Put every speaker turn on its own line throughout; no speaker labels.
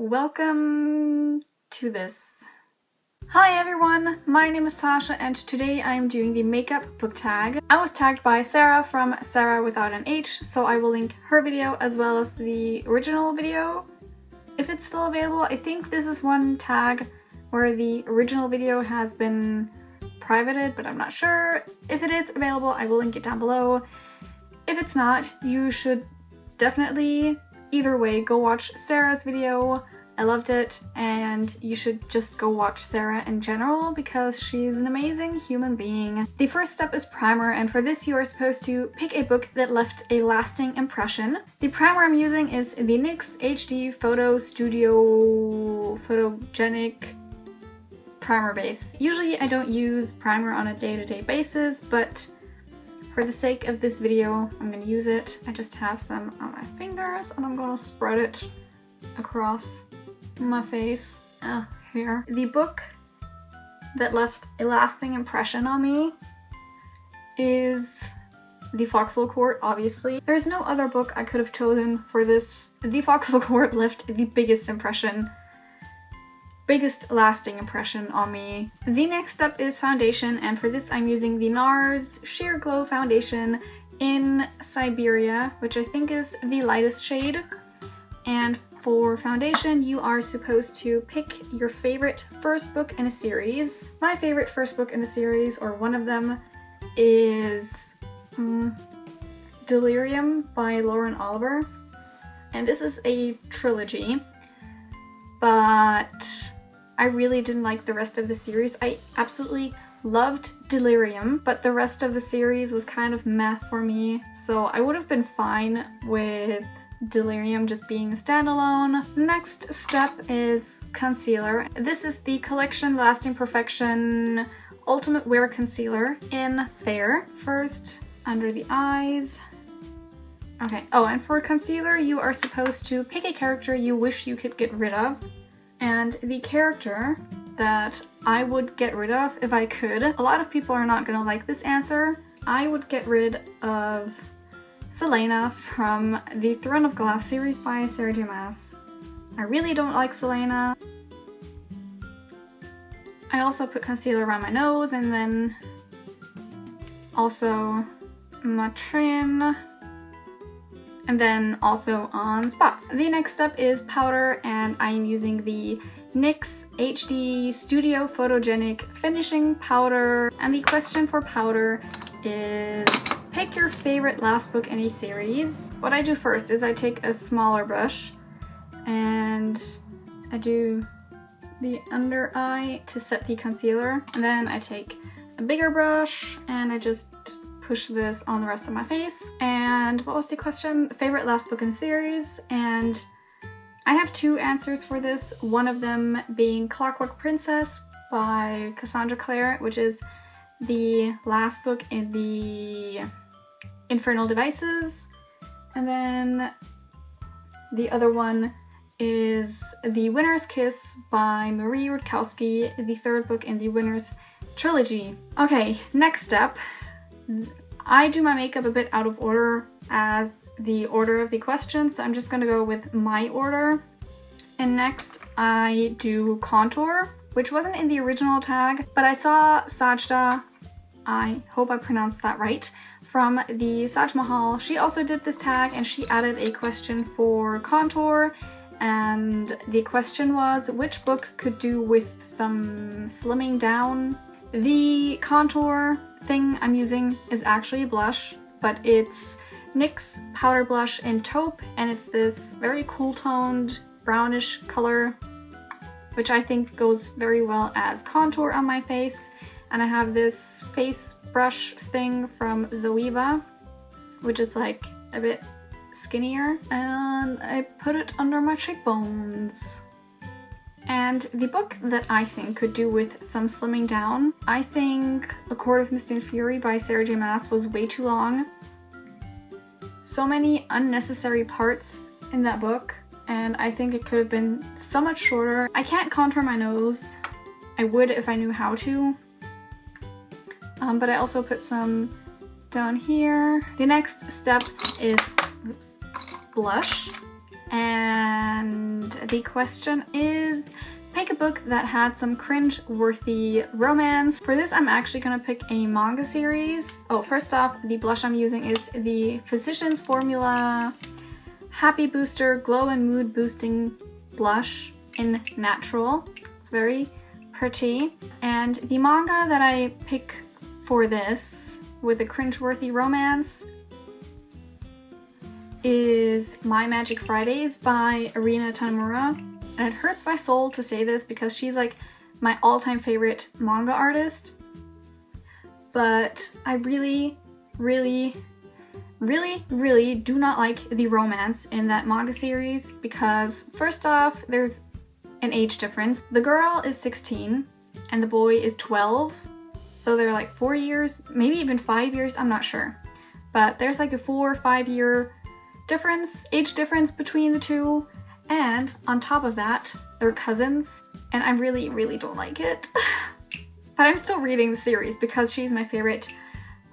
Welcome to this. Hi everyone, my name is Tasha and today I am doing the makeup book tag. I was tagged by Sarah from Sarah without an H, so I will link her video as well as the original video if it's still available. I think this is one tag where the original video has been privated, but I'm not sure. If it is available, I will link it down below. If it's not, you should definitely, either way, go watch Sarah's video. I loved it, and you should just go watch Sarah in general because she's an amazing human being. The first step is primer, and for this you are supposed to pick a book that left a lasting impression. The primer I'm using is the NYX HD Photo Studio Photogenic Primer Base. Usually I don't use primer on a day-to-day basis, but for the sake of this video, I'm gonna use it. I just have some on my fingers and I'm gonna spread it across my face here. The book that left a lasting impression on me is The Foxhole Court, obviously. There's no other book I could have chosen for this. The Foxhole Court left the biggest lasting impression on me. The next step is foundation, and for this I'm using the NARS Sheer Glow Foundation in Siberia, which I think is the lightest shade. And for foundation, you are supposed to pick your favorite first book in a series. My favorite first book in the series, or one of them, is Delirium by Lauren Oliver. And this is a trilogy, but I really didn't like the rest of the series. I absolutely loved Delirium, but the rest of the series was kind of meh for me, so I would have been fine with Delirium just being a standalone. Next step is concealer. This is the Collection Lasting Perfection Ultimate Wear Concealer in Fair. First, under the eyes. Okay, oh, and for concealer, you are supposed to pick a character you wish you could get rid of. And the character that I would get rid of if I could, a lot of people are not gonna like this answer. I would get rid of Selena from the Throne of Glass series by Sarah J. Maas. I really don't like Selena. I also put concealer around my nose and then also my chin, and then also on spots. The next step is powder, and I am using the NYX HD Studio Photogenic Finishing Powder. And the question for powder is pick your favorite last book in a series. What I do first is I take a smaller brush and I do the under eye to set the concealer. And then I take a bigger brush and I just push this on the rest of my face. And what was the question? Favorite last book in the series. And I have two answers for this. One of them being Clockwork Princess by Cassandra Clare, which is the last book in the Infernal Devices. And then the other one is The Winner's Kiss by Marie Rutkowski, the third book in the Winner's Trilogy. Okay, next step. I do my makeup a bit out of order as the order of the questions, so I'm just gonna go with my order. And next I do contour, which wasn't in the original tag, but I saw Sajda, I hope I pronounced that right, from the Saj Mahal. She also did this tag and she added a question for contour, and the question was which book could do with some slimming down. The contour thing I'm using is actually a blush, but it's NYX powder blush in taupe, and it's this very cool toned brownish color, which I think goes very well as contour on my face. And I have this face brush thing from Zoeva, which is like a bit skinnier, and I put it under my cheekbones. And the book that I think could do with some slimming down, I think A Court of Mist and Fury by Sarah J. Maas was way too long. So many unnecessary parts in that book, and I think it could have been so much shorter. I can't contour my nose. I would if I knew how to. But I also put some down here. The next step is blush. And the question is, pick a book that had some cringe-worthy romance. For this, I'm actually gonna pick a manga series. Oh, first off, the blush I'm using is the Physicians Formula Happy Booster Glow and Mood Boosting Blush in Natural. It's very pretty. And the manga that I pick for this with a cringe-worthy romance is My Magic Fridays by Arina Tanemura. And it hurts my soul to say this because she's like my all-time favorite manga artist. But I really, really, really, really do not like the romance in that manga series because first off, there's an age difference. The girl is 16 and the boy is 12. So they're like 4 years, maybe even 5 years, I'm not sure. But there's like a 4 or 5 year age difference between the two. And on top of that, they're cousins, and I really, really don't like it. But I'm still reading the series because she's my favorite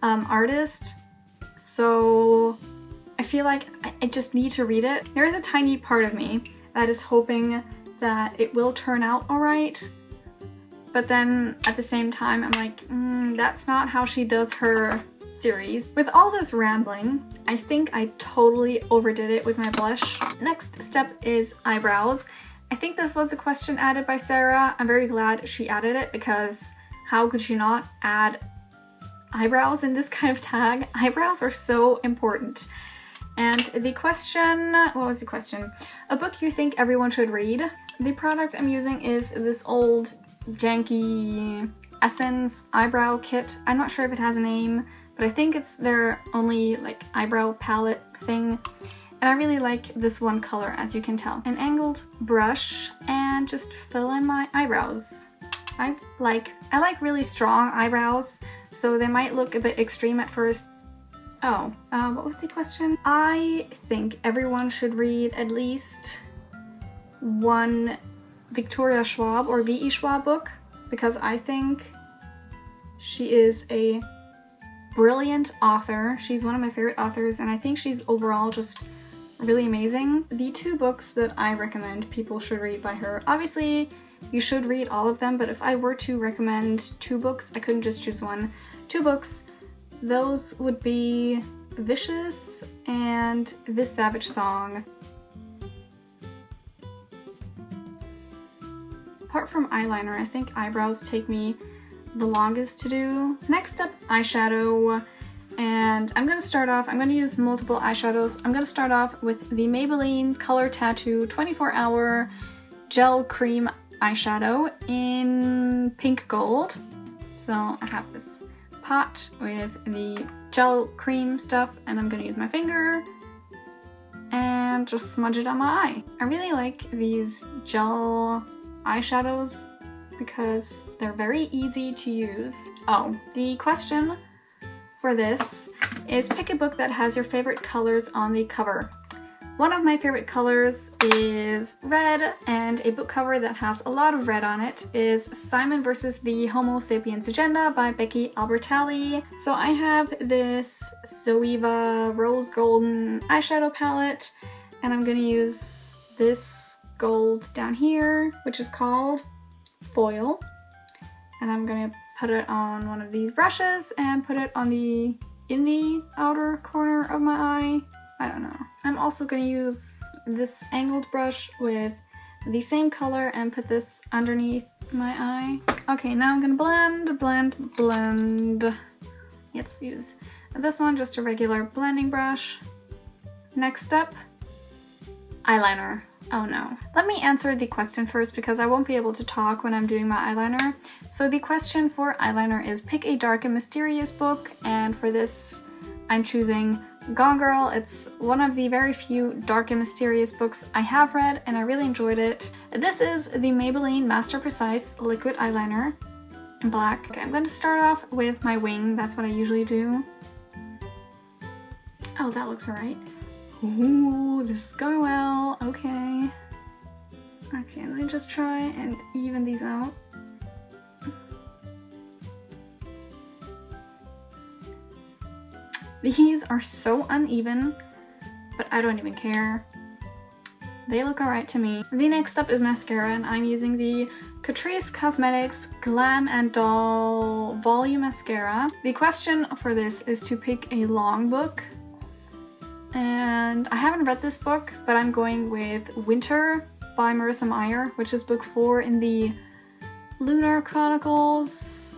artist. So I feel like I just need to read it. There is a tiny part of me that is hoping that it will turn out alright. But then at the same time, I'm like, that's not how she does her series. With all this rambling, I think I totally overdid it with my blush. Next step is eyebrows. I think this was a question added by Sarah. I'm very glad she added it because how could she not add eyebrows in this kind of tag? Eyebrows are so important. And the question, what was the question? A book you think everyone should read. The product I'm using is this old janky Essence eyebrow kit. I'm not sure if it has a name, but I think it's their only like eyebrow palette thing. And I really like this one color, as you can tell. An angled brush and just fill in my eyebrows. I like really strong eyebrows, so they might look a bit extreme at first. Oh, what was the question? I think everyone should read at least one Victoria Schwab or V.E. Schwab book, because I think she is a brilliant author. She's one of my favorite authors, and I think she's overall just really amazing. The two books that I recommend people should read by her, obviously you should read all of them, but if I were to recommend two books, I couldn't just choose one. Two books, those would be Vicious and This Savage Song. Apart from eyeliner, I think eyebrows take me the longest to do. Next up, eyeshadow. And I'm going to use multiple eyeshadows. I'm going to start off with the Maybelline Color Tattoo 24-Hour Gel Cream Eyeshadow in Pink Gold. So I have this pot with the gel cream stuff, and I'm going to use my finger and just smudge it on my eye. I really like these gel eyeshadows because they're very easy to use. Oh, the question for this is pick a book that has your favorite colors on the cover. One of my favorite colors is red, and a book cover that has a lot of red on it is Simon vs. the Homo Sapiens Agenda by Becky Albertalli. So I have this Zoeva Rose Golden eyeshadow palette, and I'm gonna use this gold down here, which is called Foil. And I'm gonna put it on one of these brushes and put it on in the outer corner of my eye. I don't know. I'm also gonna use this angled brush with the same color and put this underneath my eye. Okay, now I'm gonna blend. Let's use this one, just a regular blending brush. Next up, eyeliner. Oh no. Let me answer the question first because I won't be able to talk when I'm doing my eyeliner. So the question for eyeliner is pick a dark and mysterious book, and for this I'm choosing Gone Girl. It's one of the very few dark and mysterious books I have read, and I really enjoyed it. This is the Maybelline Master Precise Liquid Eyeliner in black. Okay, I'm going to start off with my wing. That's what I usually do. Oh, that looks alright. Ooh, this is going well. Okay. Okay, let me just try and even these out. These are so uneven, but I don't even care. They look alright to me. The next up is mascara, and I'm using the Catrice Cosmetics Glam and Doll Volume Mascara. The question for this is to pick a long book. And I haven't read this book, but I'm going with Winter by Marissa Meyer, which is book 4 in the Lunar Chronicles.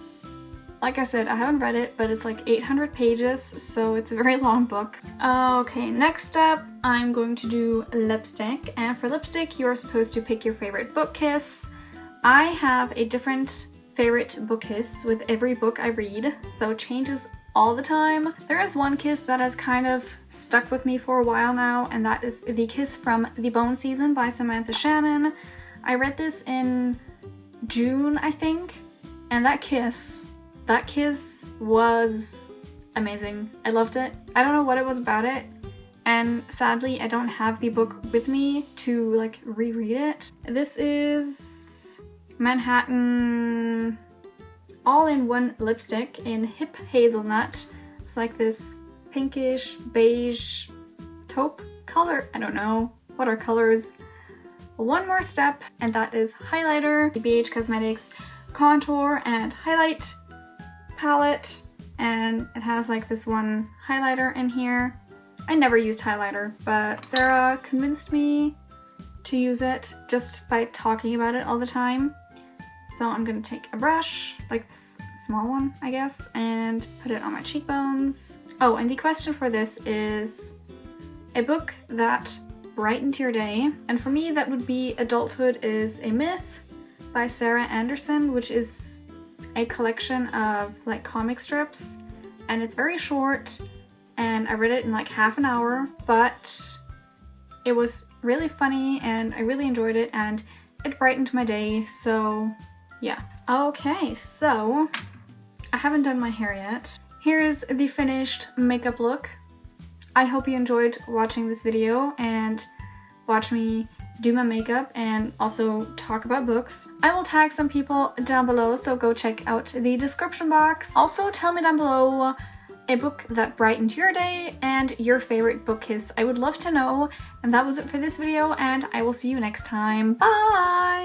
Like I said, I haven't read it, but it's like 800 pages, so it's a very long book. Okay, next up, I'm going to do lipstick. And for lipstick, you're supposed to pick your favorite book kiss. I have a different favorite book kiss with every book I read, so it changes all the time. There is one kiss that has kind of stuck with me for a while now, and that is the kiss from The Bone Season by Samantha Shannon. I read this in June, I think, and that kiss was amazing. I loved it. I don't know what it was about it, and sadly I don't have the book with me to like reread it. This is Manhattan all-in-one lipstick in Hip Hazelnut. It's like this pinkish beige taupe color. I don't know what are colors. One more step, and that is highlighter. The BH Cosmetics Contour and Highlight palette, and it has like this one highlighter in here. I never used highlighter, but Sarah convinced me to use it just by talking about it all the time. So I'm gonna take a brush, like this small one, I guess, and put it on my cheekbones. Oh, and the question for this is a book that brightened your day. And for me, that would be Adulthood is a Myth by Sarah Anderson, which is a collection of like comic strips, and it's very short, and I read it in like half an hour, but it was really funny and I really enjoyed it, and it brightened my day, so yeah. Okay, so I haven't done my hair yet. Here's the finished makeup look. I hope you enjoyed watching this video and watch me do my makeup and also talk about books. I will tag some people down below, so go check out the description box. Also, tell me down below a book that brightened your day and your favorite book kiss. I would love to know. And that was it for this video, and I will see you next time. Bye!